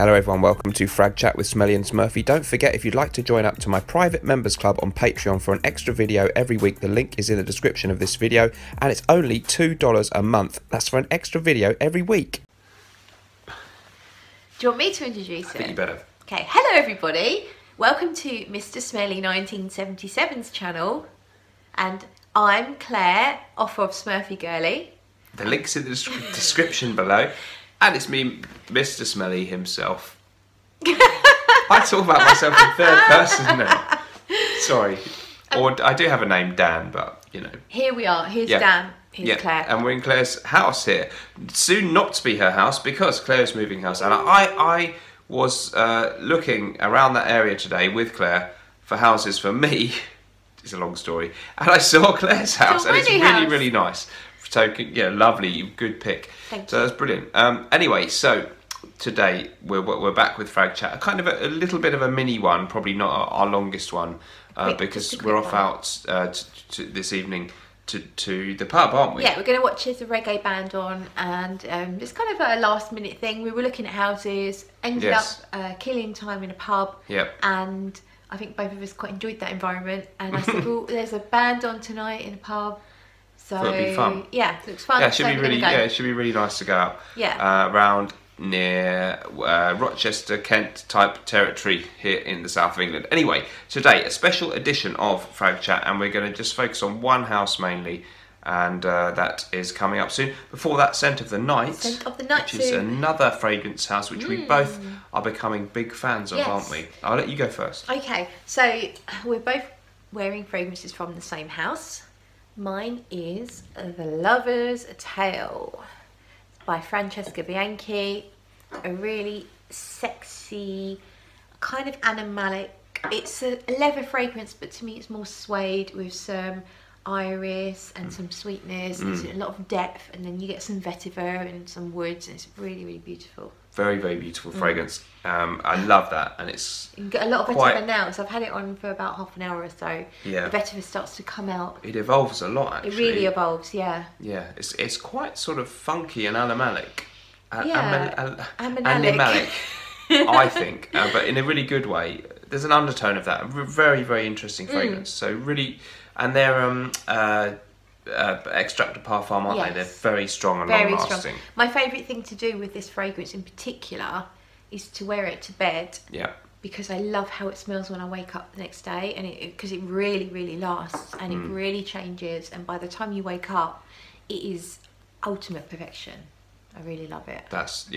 Hello everyone, welcome to Frag Chat with Smelly and Smurfy. Don't forget, if you'd like to join up to my private members club on Patreon for an extra video every week, the link is in the description of this video, and it's only $2 a month. That's for an extra video every week. Do you want me to introduce it? I think you better. Okay, hello everybody. Welcome to Mr. Smelly 1977's channel. And I'm Claire, off of Smurfygurly. The link's in the description below. And it's me, Mr. Smelly himself. I talk about myself in third person now. Sorry. Or I do have a name, Dan, but, you know. Here we are. Here's Dan. Here's Claire. And we're in Claire's house here. Soon not to be her house because Claire's moving house. And I was looking around that area today with Claire for houses for me. It's a long story. And I saw Claire's house, and it's really, really nice. So, yeah, lovely, good pick. Thank you. So that's brilliant. Anyway, so today we're back with Frag Chat. Kind of a little bit of a mini one, probably not our longest one, because we're off out this evening to the pub, aren't we? Yeah, we're going to watch the reggae band on, and it's kind of a last minute thing. We were looking at houses, ended up killing time in a pub, and I think both of us quite enjoyed that environment. And I said, well, there's a band on tonight in a pub. So it'll be fun. Yeah, it looks fun. Yeah, it should be really. Yeah, it should be really nice to go out. Yeah. Around near Rochester, Kent type territory here in the south of England. Anyway, today a special edition of Frag Chat, and we're going to just focus on one house mainly, and that is coming up soon. Before that, Scent of the Night. Scent of the Night, which is another fragrance house which we both are becoming big fans of, aren't we? I'll let you go first. Okay, so we're both wearing fragrances from the same house. Mine is The Lover's Tale by Francesca Bianchi. A really sexy, kind of animalic. It's a leather fragrance, but to me it's more suede with some iris and some sweetness and a lot of depth, and then you get some vetiver and some woods, and it's really, really beautiful. Very, very beautiful fragrance. I love that, and it's you get a lot of vetiver now, so I've had it on for about half an hour or so. Yeah, the vetiver starts to come out. It evolves a lot, actually. It really evolves, yeah. Yeah, it's quite sort of funky and animalic. Animalic. I think, but in a really good way. There's an undertone of that. A very, very interesting fragrance. So really, and they're extract de parfum, aren't they? They're very strong and long-lasting. My favourite thing to do with this fragrance in particular is to wear it to bed. Yeah. Because I love how it smells when I wake up the next day, and because it really, really lasts, and it really changes, and by the time you wake up, it is ultimate perfection. I really love it. That's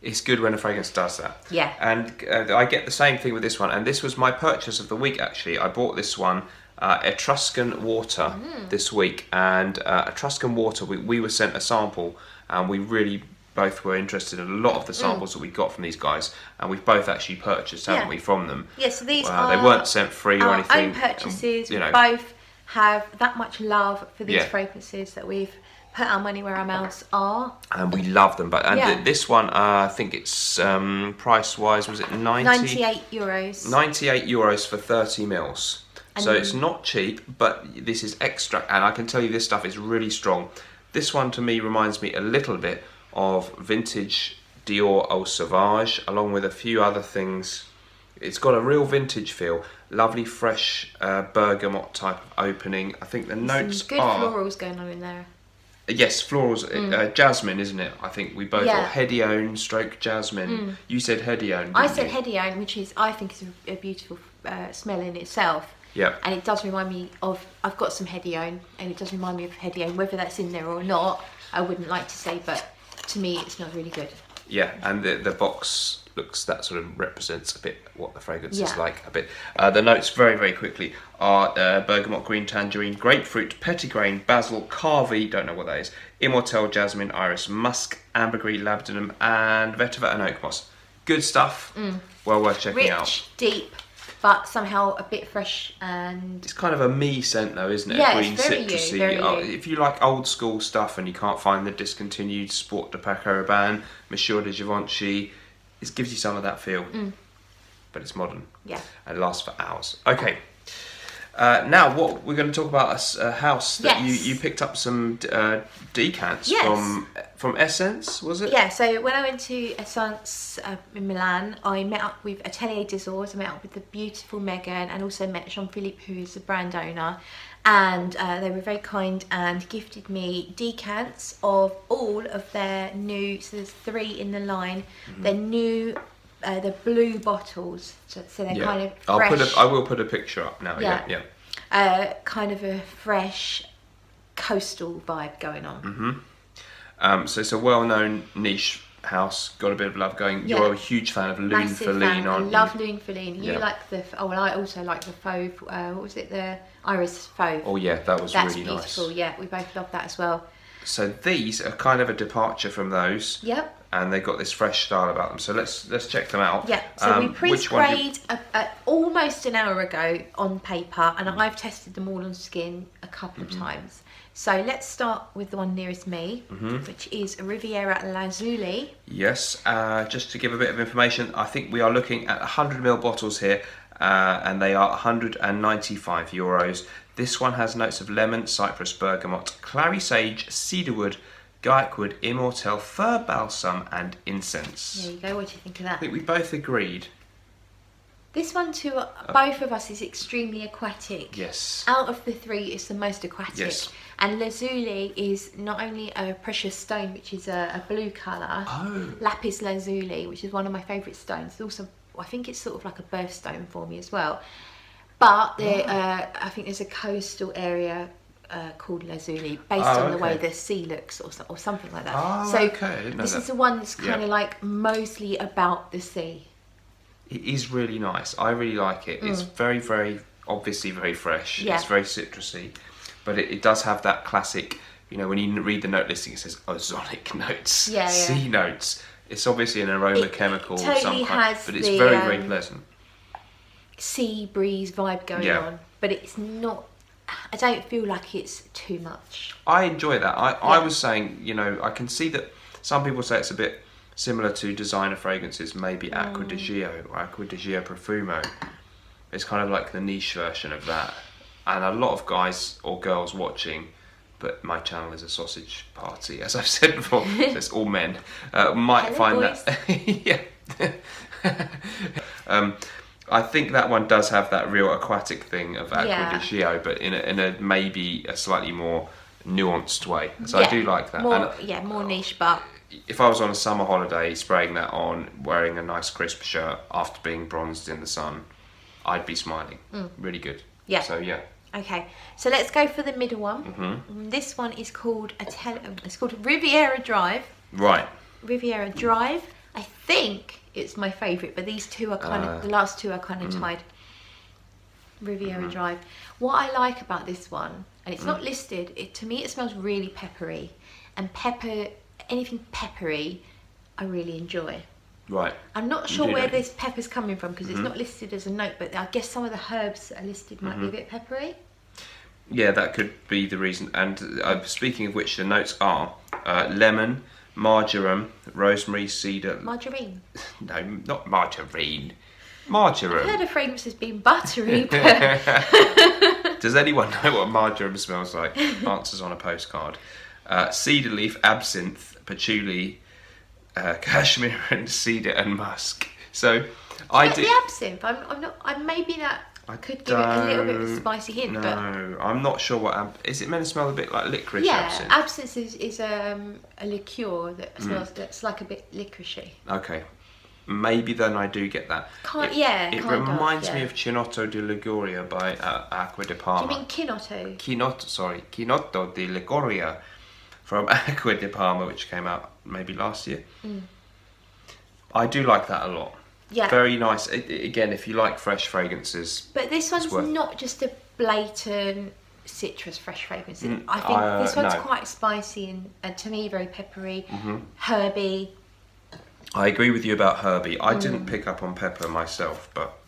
It's good when a fragrance does that. Yeah. And I get the same thing with this one, and this was my purchase of the week actually. I bought this one, Etruscan Water, this week, and Etruscan Water, we were sent a sample, and we really both were interested in a lot of the samples that we got from these guys, and we've both actually purchased, haven't we, from them? Yeah, so these are they weren't sent free or anything. Own purchases. You know, we both have that much love for these fragrances that we've put our money where our mouths are, and we love them. But this one, I think it's price wise, was it 98 euros? 98 euros for 30 mils. So it's not cheap, but this is extra, and I can tell you this stuff is really strong. This one to me reminds me a little bit of vintage Dior Eau Sauvage, along with a few other things. It's got a real vintage feel, lovely fresh bergamot type of opening. I think the notes some good florals going on in there. Yes, florals, jasmine, isn't it? I think we both got Hedione stroke jasmine. You said Hedione, I said Hedione, which is, I think, is a beautiful smell in itself. Yeah. And it does remind me of, I've got some Hedione, and it does remind me of Hedione. Whether that's in there or not, I wouldn't like to say, but to me it smells really good. Yeah, and the box looks, that sort of represents a bit what the fragrance is like a bit. The notes very, very quickly are bergamot, green tangerine, grapefruit, petitgrain, basil, carvey, don't know what that is, immortelle, jasmine, iris, musk, ambergris, labdanum, and vetiver and oak moss. Good stuff. Well worth checking out. Rich, deep, but somehow a bit fresh, and it's kind of a me scent though, isn't it? Yeah, green, it's very citrusy. you, very you. If you like old school stuff and you can't find the discontinued Sport de Paco Rabanne, Monsieur de Givenchy, it gives you some of that feel, but it's modern. Yeah. And it lasts for hours. Okay. Now, what we're going to talk about a house that Yes. you picked up some decants Yes. from Essence, was it? Yeah, so when I went to Essence in Milan, I met up with Atelier des Ors. I met up with the beautiful Megan and also met Jean-Philippe, who is the brand owner. And they were very kind and gifted me decants of all of their new, so there's 3 in the line, their new, the blue bottles. So they're kind of fresh. I will put a picture up now, yeah. Kind of a fresh coastal vibe going on. So it's a well-known niche house, got a bit of love going. Yeah. You're a huge fan of Lune Massive Feline, fan. aren't I you? love Lune Feline. You Yeah. like the, oh well, I also like the fauve, what was it, the iris fauve. Oh yeah, that was That's really beautiful. nice. Yeah, we both love that as well. So these are kind of a departure from those. Yep. And they've got this fresh style about them. So let's check them out. Yeah, so we which one do you- pre-sprayed almost an hour ago on paper, and I've tested them all on skin a couple of times. So let's start with the one nearest me, which is Riviera Lazuli. Yes, just to give a bit of information, I think we are looking at 100ml bottles here, and they are €195. This one has notes of lemon, cypress, bergamot, clary sage, cedarwood, guyakwood, immortelle, fir balsam, and incense. There you go. What do you think of I that? think we both agreed. This one to both of us is extremely aquatic. Yes. Out of the 3, it's the most aquatic. Yes. And lazuli is not only a precious stone, which is a blue colour. Oh. Lapis lazuli, which is one of my favourite stones. It's also, I think it's sort of like a birthstone for me as well. But I think there's a coastal area called lazuli, based on the way the sea looks, or something like that. Oh, so okay. I didn't know this that. is the one that's kind of like mostly about the sea. It is really nice. I really like it. It's very, very, obviously very fresh. Yeah. It's very citrusy. But it does have that classic, you know, when you read the note listing, it says ozonic notes, Yeah, yeah. sea notes. It's obviously an aroma chemical totally of some kind, has but it's the, very, very pleasant. Sea breeze vibe going on, but it's not, I don't feel like it's too much. I enjoy that. I was saying, you know, I can see that some people say it's a bit similar to designer fragrances, maybe Acqua di Gio or Acqua di Gio Profumo. It's kind of like the niche version of that. And a lot of guys or girls watching, but my channel is a sausage party, as I've said before, so it's all men, might find boys. that... yeah. I think that one does have that real aquatic thing of Acqua di Gio, but in a maybe a slightly more nuanced way. So I do like that. More, And, more niche, but if I was on a summer holiday spraying that on, wearing a nice crisp shirt after being bronzed in the sun, I'd be smiling. Really good. Yeah. So yeah. okay. So let's go for the middle one. This one is called it's called Riviera Drive. Right. Riviera Drive. I think it's my favourite, but these two are kind of, the last two are kind of tied. Riviera Drive. What I like about this one, and it's not listed, to me it smells really peppery. And anything peppery, I really enjoy. Right. I'm not sure where this pepper's coming from, because it's not listed as a note, but I guess some of the herbs that are listed might be a bit peppery. Yeah, that could be the reason. And speaking of which, the notes are lemon, marjoram, rosemary, cedar. Margarine. No, not margarine. Marjoram. I've heard of fragrances being buttery, but Does anyone know what marjoram smells like? Answers on a postcard. Cedar leaf, absinthe, patchouli, cashmere, and cedar and musk. So I do. the absinthe. I'm maybe that could give it a little bit of a spicy hint. No, but I'm not sure what. Is it meant to smell a bit like licorice? yeah, Absinthe. absinthe is a liqueur that smells that's like a bit licoricey. Okay. Maybe then I do get that. It kind reminds of, me of Chinotto di Liguria by Acqua di Parma. Do you mean Chinotto? Chinotto di Liguria from Acqua di Parma, which came out maybe last year. I do like that a lot. Yeah. Very nice. Again, if you like fresh fragrances. But this one's worth- not just a blatant citrus fresh fragrance. I think this one's no. quite spicy and to me very peppery, herby. I agree with you about herby. I didn't pick up on pepper myself, but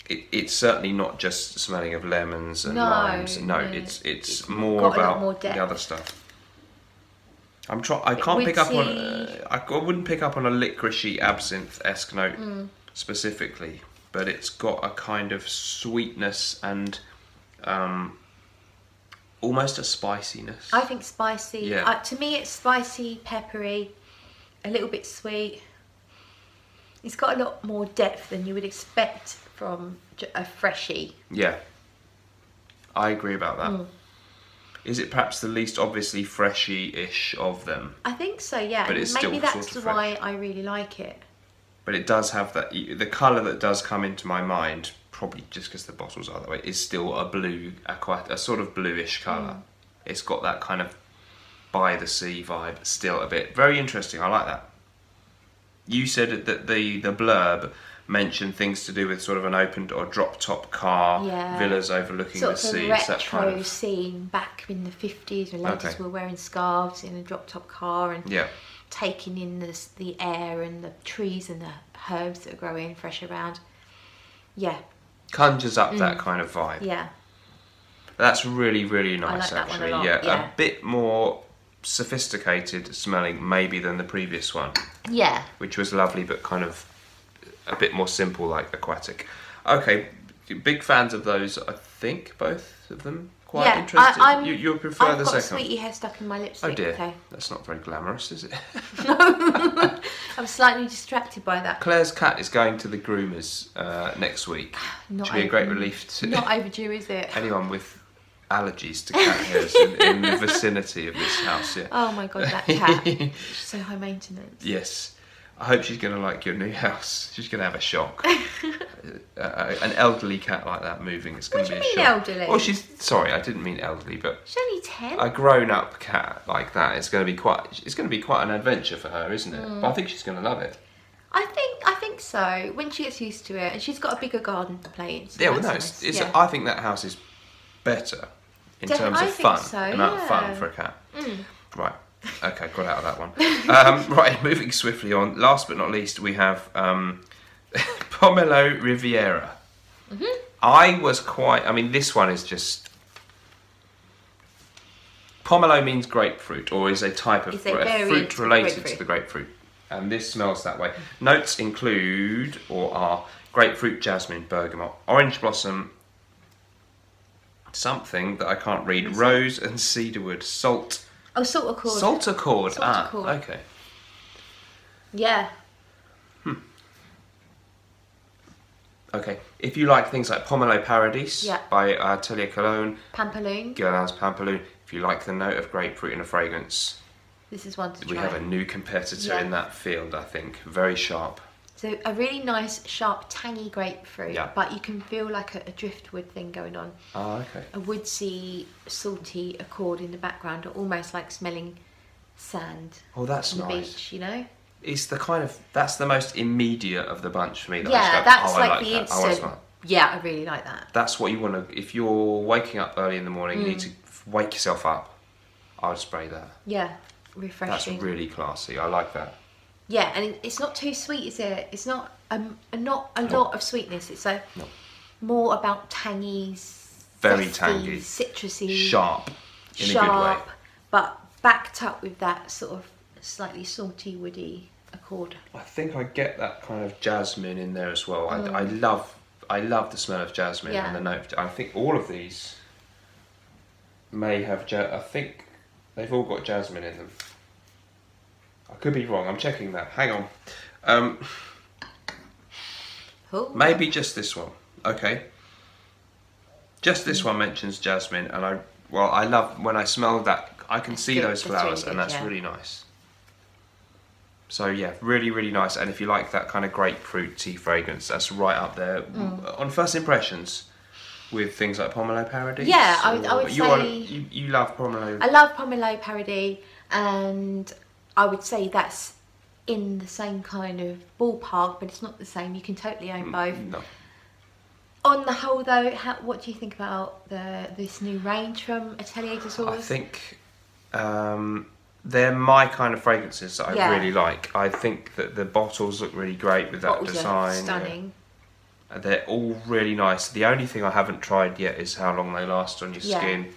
it's certainly not just smelling of lemons and limes. No, it's more got a lot about more depth. the other stuff. I can't pick up on. I wouldn't pick up on a licoricey absinthe-esque note specifically. but it's got a kind of sweetness and almost a spiciness. I think spicy. Yeah. To me, it's spicy, peppery, a little bit sweet. It's got a lot more depth than you would expect from a freshie. Yeah, I agree about that. Is it perhaps the least obviously freshy-ish of them? I think so, yeah. But it's maybe still that's sort of why fresh. I really like it. But it does have that, the colour that does come into my mind, probably just because the bottles are that way, is still a blue, a sort of bluish colour. It's got that kind of by the sea vibe still a bit. Very interesting, I like that. You said that the blurb mentioned things to do with sort of an opened or drop-top car, villas overlooking the sea. Sort of a retro kind of scene back in the 50s when ladies were wearing scarves in a drop-top car and taking in the air and the trees and the herbs that are growing fresh around. Yeah. Conjures up that kind of vibe. Yeah. That's really, really nice, I like that actually. one a lot, yeah. A bit more sophisticated smelling maybe than the previous one. Yeah. Which was lovely, but kind of a bit more simple, like aquatic. Okay, big fans of those, I think, both of them. Quite interested. You prefer the second? I've got sweetie hair stuck in my lipstick. Oh dear, okay. That's not very glamorous, is it? I'm slightly distracted by that. Claire's cat is going to the groomers next week. Which will be a great relief to not overdue, is it? anyone with allergies to cat hairs in the vicinity of this house. Yeah. Oh my god, that cat. She's so high maintenance. Yes. I hope she's going to like your new house. She's going to have a shock. An elderly cat like that moving, it's going to be a shock. What do you mean elderly? Well, sorry, I didn't mean elderly, but she's only 10. A grown-up cat like that, it's going to be quite an adventure for her, isn't it? But I think she's going to love it. I think so. When she gets used to it, and she's got a bigger garden to play in. So yeah, well, no, nice. I think that house is better in terms of fun, amount of fun for a cat. Right. Okay, got out of that one. Right, moving swiftly on. Last but not least, we have Pomelo Riviera. I mean, this one is just... Pomelo means grapefruit, or is a type of fruit related to the grapefruit. And this smells that way. Notes include, or are, grapefruit, jasmine, bergamot, orange blossom, something that I can't read, rose and cedarwood, salt... Oh, salt accord. Salt accord. Accord. Okay. Yeah. Okay. If you like things like Pomelo Paradis by Atelier Cologne, Pampaloon. Guerlain's Pampaloon. If you like the note of grapefruit in a fragrance, this is one to try. We have a new competitor in that field, I think. Very sharp. So a really nice, sharp, tangy grapefruit, but you can feel like a driftwood thing going on. Oh, okay. A woodsy, salty accord in the background, or almost like smelling sand. Oh, that's on nice. The beach, you know? It's that's the most immediate of the bunch for me. That's like the instant. Yeah, I really like that. That's what you want to, if you're waking up early in the morning, you need to wake yourself up. I would spray that. Yeah, refreshing. That's really classy. I like that. Yeah, and it's not too sweet, is it? It's not a lot of sweetness. It's more about tangies, very zesty, tangy, citrusy, sharp, in a good way, but backed up with that sort of slightly salty, woody accord. I think I get that kind of jasmine in there as well. I love the smell of jasmine and the note. I think all of these may have. I think they've all got jasmine in them. I could be wrong. I'm checking that. Hang on. Maybe just this one. Okay. Just this one mentions jasmine, and I love when I smell that. I can see those flowers, and that's really nice. So yeah, really, really nice. And if you like that kind of grapefruit tea fragrance, that's right up there on first impressions with things like Pomelo Paradis. Yeah, I would say you love Pomelo. I love Pomelo Paradis, and I would say that's in the same kind of ballpark, but it's not the same. You can totally own both. No. On the whole, though, what do you think about this new range from Atelier des Ors? I think they're my kind of fragrances that I really like. I think that the bottles look really great with that design. Are stunning. They're all really nice. The only thing I haven't tried yet is how long they last on your skin.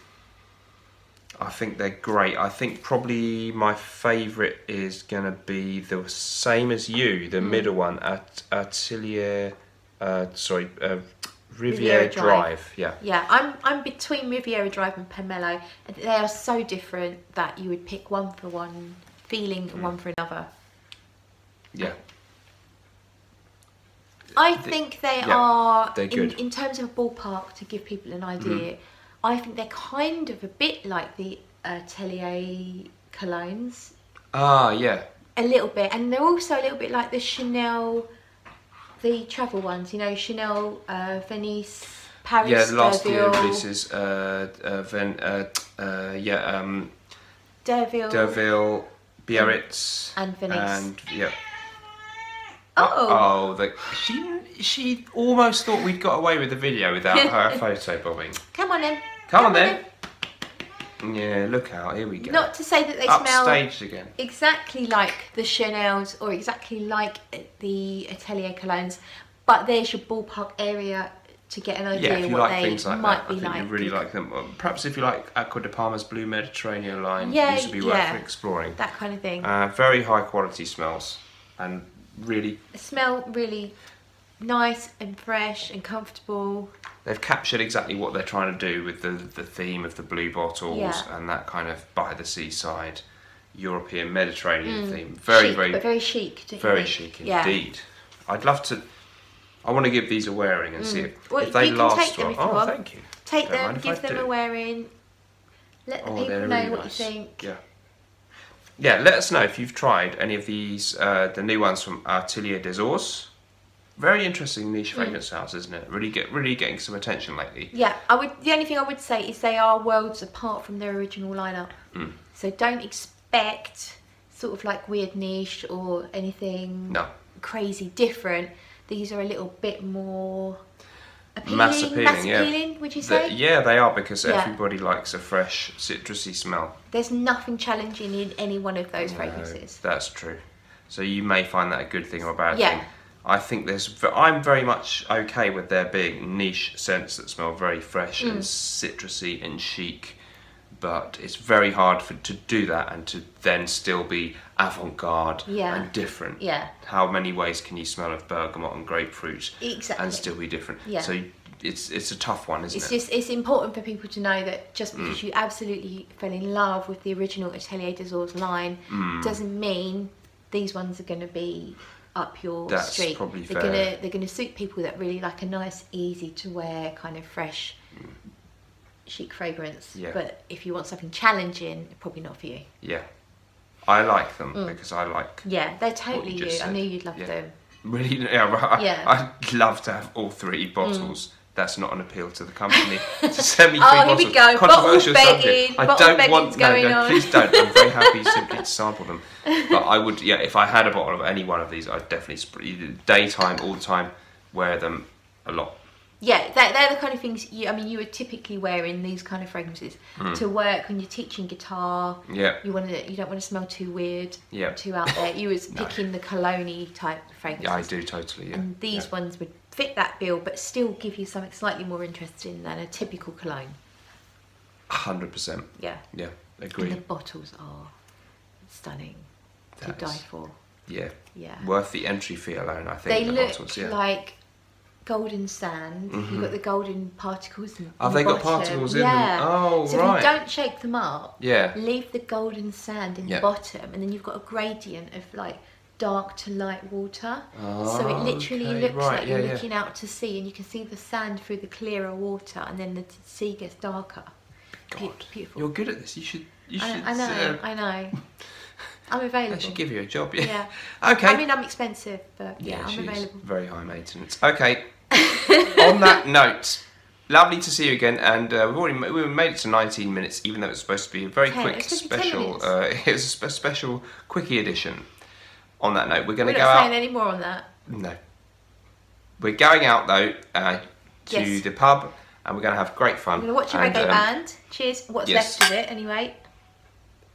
I think they're great. I think probably my favourite is going to be the same as you, the middle one, Atelier Riviera Drive. Yeah. Yeah, I'm between Riviera Drive and Pomelo. They are so different that you would pick one for one feeling and one for another. Yeah. I think they are, they're good. In terms of a ballpark, to give people an idea, I think they're kind of a bit like the Atelier colognes. Ah, yeah. A little bit. And they're also a little bit like the Chanel, the travel ones, you know, Chanel, Venice, Paris, Yeah, the last year Derville. releases, Derville, Biarritz. And Venice. And, yeah. Oh! She almost thought we'd got away with the video without her photo bombing. Come on then. Come on then. Yeah, look out, here we go. Not to say that they smell upstaged again. Exactly like the Chanels or exactly like the Atelier colognes, but there's your ballpark area to get an idea if you what like they things like might that, be I think like. you really like them. Perhaps if you like Aqua de Parma's Blue Mediterranean line, Yeah, these would be worth exploring. That kind of thing. Very high quality smells and really... Smell really nice and fresh and comfortable. They've captured exactly what they're trying to do with the theme of the blue bottles and that kind of by the seaside European Mediterranean theme. Very chic. Very chic indeed. I'd love to... I want to give these a wearing and see if they last well. Oh, thank you. Take them, give them a wearing. Let the people know what you think. Yeah, let us know if you've tried any of these, the new ones from Atelier des Ors. Very interesting niche fragrance house, isn't it? Really getting some attention lately. Yeah, the only thing I would say is they are worlds apart from their original lineup. So don't expect sort of like weird niche or anything crazy different. These are a little bit more appealing, mass appealing, would you say? Yeah, they are, because everybody likes a fresh citrusy smell. There's nothing challenging in any one of those fragrances. That's true. So you may find that a good thing or a bad thing. I think I'm very much okay with there being niche scents that smell very fresh and citrusy and chic, but it's very hard to do that and to then still be avant-garde and different. Yeah. How many ways can you smell of bergamot and grapefruit and still be different? Yeah. So it's a tough one, isn't it? It's important for people to know that just because you absolutely fell in love with the original Atelier des Ors line doesn't mean these ones are going to be up your street. Probably fair. They're gonna suit people that really like a nice, easy to wear, kind of fresh, chic fragrance. Yeah. But if you want something challenging, probably not for you. Yeah, I like them because I like. Yeah, they're totally you. I knew you'd love them. Really? Yeah. Right. I'd love to have all 3 bottles. That's not an appeal to the company. To send me 3 bottles. Here we go. Controversial subject. I don't want. No, please don't. I'm very happy simply to sample them. But I would, if I had a bottle of any one of these, I'd definitely daytime, all the time, wear them a lot. Yeah, they're the kind of things you would typically wear in these kind of fragrances to work when you're teaching guitar. Yeah. You don't want to smell too weird. Yeah. Too out there. You was picking the cologne type fragrances. Yeah, I do totally. Yeah. And these ones would fit that bill, but still give you something slightly more interesting than a typical cologne. 100%. Yeah. Yeah, agree. And the bottles are stunning to die for. Yeah. Yeah. Worth the entry fee alone, I think. They look like golden sand. You've got the golden particles in the they got particles in them? Oh, so right. if you don't shake them up, leave the golden sand in the bottom, and then you've got a gradient of like dark to light water. So it literally looks like you're looking out to sea, and you can see the sand through the clearer water, and then the sea gets darker. God, beautiful. You're good at this. You should. I know. I'm available. I should give you a job. Yeah. Okay. I mean, I'm expensive, but I'm available. Very high maintenance. Okay. On that note, lovely to see you again, and we made it to 19 minutes, even though it's supposed to be a very quick special. It's a special quickie edition. On that note, we're going to go out. We're not saying any more on that. No. We're going out though to the pub, and we're going to have great fun. We're going to watch a reggae band. Cheers. What's left of it, anyway.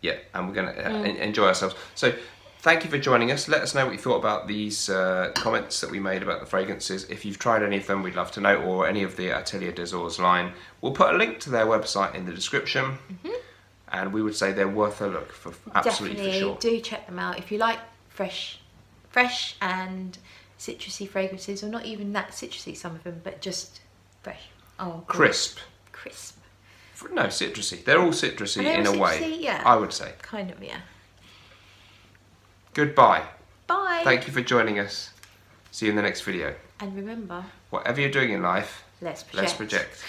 Yeah, and we're going to enjoy ourselves. So, thank you for joining us. Let us know what you thought about these comments that we made about the fragrances. If you've tried any of them, we'd love to know, or any of the Atelier des Ors line. We'll put a link to their website in the description, and we would say they're worth a look for absolutely for sure. Do check them out if you like fresh and citrusy fragrances, or not even that citrusy, some of them, but just fresh. Oh, crisp. Crisp. No, citrusy. They're all citrusy Are they in all a citrusy? way. Yeah. I would say. Kind of, yeah. Goodbye. Bye. Thank you for joining us. See you in the next video. And remember, Whatever you're doing in life, let's project. let's project.